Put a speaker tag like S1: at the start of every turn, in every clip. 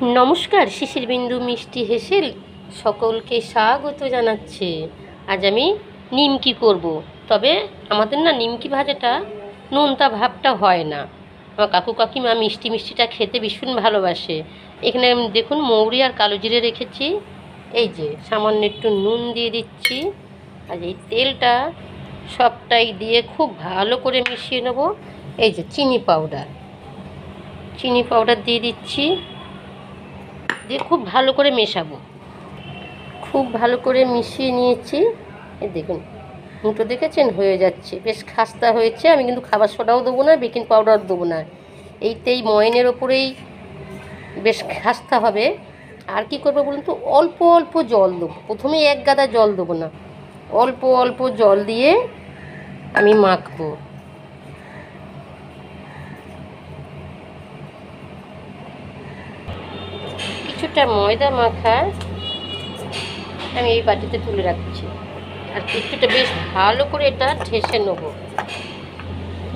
S1: নমস্কার, শিশির বিন্দু মিষ্টি হেসেল সকলকে স্বাগত জানাচ্ছে। আজ আমি নিমকি করব, তবে আমাদের না নিমকি ভাজাটা নোনতা ভাবটা হয় না। আমার কাকু কাকিমা মিষ্টি মিষ্টিটা খেতে ভীষণ ভালোবাসে। এখানে দেখুন মৌরি আর কালো জিরে রেখেছি, এই যে সামান্য একটু নুন দিয়ে দিচ্ছি, আর এই তেলটা সবটাই দিয়ে খুব ভালো করে মিশিয়ে নেব। এই যে চিনি পাউডার দিয়ে দিচ্ছি, দিয়ে খুব ভালো করে মেশাবো। খুব ভালো করে মিশিয়ে নিয়েছি। এই দেখুন মুটো দেখেছেন, হয়ে যাচ্ছে, বেশ খাস্তা হয়েছে। আমি কিন্তু খাবার সোডাও দেবো না, বেকিং পাউডার দেবো না, এইতেই ময়নের ওপরেই বেশ খাস্তা হবে। আর কি করবো বলুন তো, অল্প অল্প জল দেবো, প্রথমে এক গাদা জল দেবো না, অল্প অল্প জল দিয়ে আমি মাখবো। কিছুটা ময়দা মাখা আমি এই বাটিতে তুলে রাখছি, আর কিছুটা বেশ ভালো করে এটা ঠেসে নেব।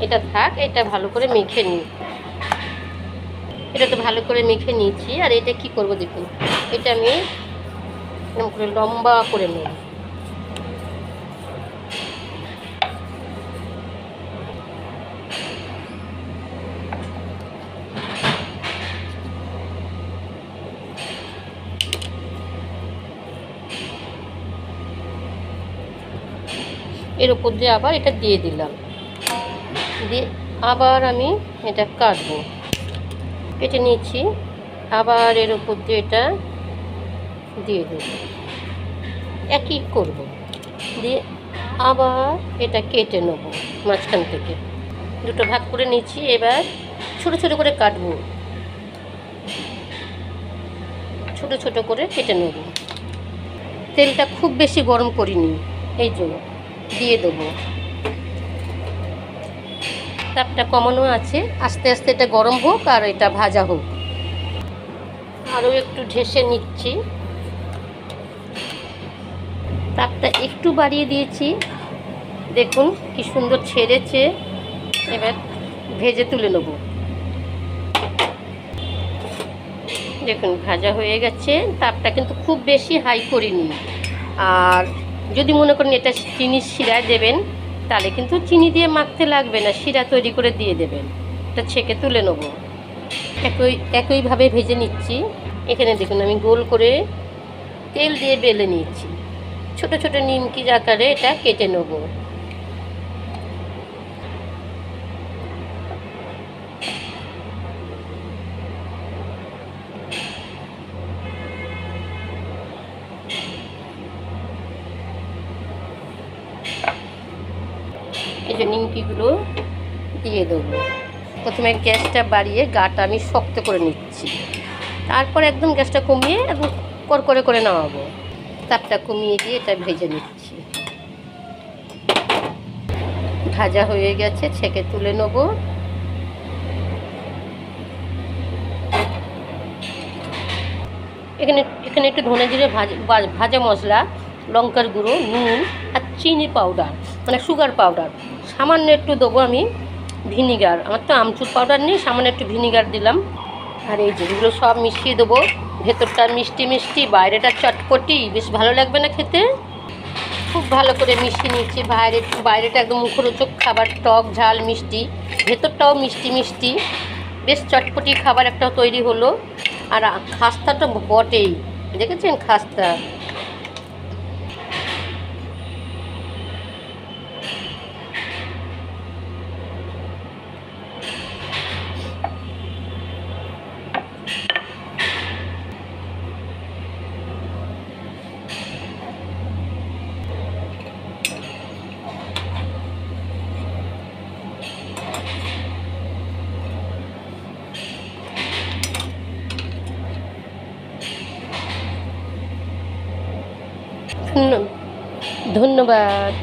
S1: এটা থাক, এটা ভালো করে মেখে নিই। এটা তো ভালো করে মেখে নিয়েছি। আর এটা কি করব দেখুন, এটা আমি এরকম করে লম্বা করে নেব। এর উপর দিয়ে আবার এটা দিয়ে দিলাম, দিয়ে আবার আমি এটা কাটবো। কেটে নিয়েছি, আবার এর উপর দিয়ে এটা দিয়ে দেব, একই করব, দিয়ে আবার এটা কেটে নেব মাঝখান থেকে। দুটো ভাগ করে নিয়েছি, এবার ছোট ছোট করে কাটবো, ছোট ছোট করে কেটে নেব। তেলটা খুব বেশি গরম করিনি, এই জন্য দিয়ে দেবো। তাপটা কমানো আছে, আস্তে আস্তে এটা গরম হোক আর এটা ভাজা হোক। আরও একটু ঢেসে নিচ্ছি, তাপটা একটু বাড়িয়ে দিয়েছি। দেখুন কি সুন্দর ছেড়েছে। এবার ভেজে তুলে নেব। দেখুন ভাজা হয়ে গেছে। তাপটা কিন্তু খুব বেশি হাই করিনি। আর যদি মনে করেন এটা চিনির শিরায় দেবেন, তাহলে কিন্তু চিনি দিয়ে মাখতে লাগবে না, শিরা তৈরি করে দিয়ে দেবেন। এটা ছেঁকে তুলে নেব। একইভাবে ভেজে নিচ্ছি। এখানে দেখুন আমি গোল করে তেল দিয়ে বেলে নিয়েছি, ছোট ছোট নিমকি আকারে এটা কেটে নেব। এই যে নিমকিগুলো দিয়ে দেবো। প্রথমে গ্যাসটা বাড়িয়ে গাটা আমি শক্ত করে নিচ্ছি, তারপর একদম গ্যাসটা কমিয়ে একদম করকরে করে নামাবো। তাপটা কমিয়ে দিয়ে এটা ভেজে নিচ্ছি। ভাজা হয়ে গেছে, ছেঁকে তুলে নেব। এখানে একটু ধনে জিরে ভাজা মশলা, লঙ্কার গুঁড়ো, নুন আর চিনি পাউডার মানে সুগার পাউডার সামান্য একটু দেবো আমি। ভিনিগার, আমার তো আমচুর পাউডার নেই, সামান্য একটু ভিনিগার দিলাম। আর এই যেগুলো সব মিশিয়ে দেবো। ভেতরটা মিষ্টি মিষ্টি, বাইরেটা চটপটি, বেশ ভালো লাগবে না খেতে। খুব ভালো করে মিশিয়ে নিচ্ছি। বাইরেটা একদম মুখরোচক খাবার, টক ঝাল মিষ্টি, ভেতরটাও মিষ্টি মিষ্টি, বেশ চটপটি খাবার একটা তৈরি হলো। আর খাস্তাটা বটেই, দেখেছেন খাস্তা। ধন্যবাদ।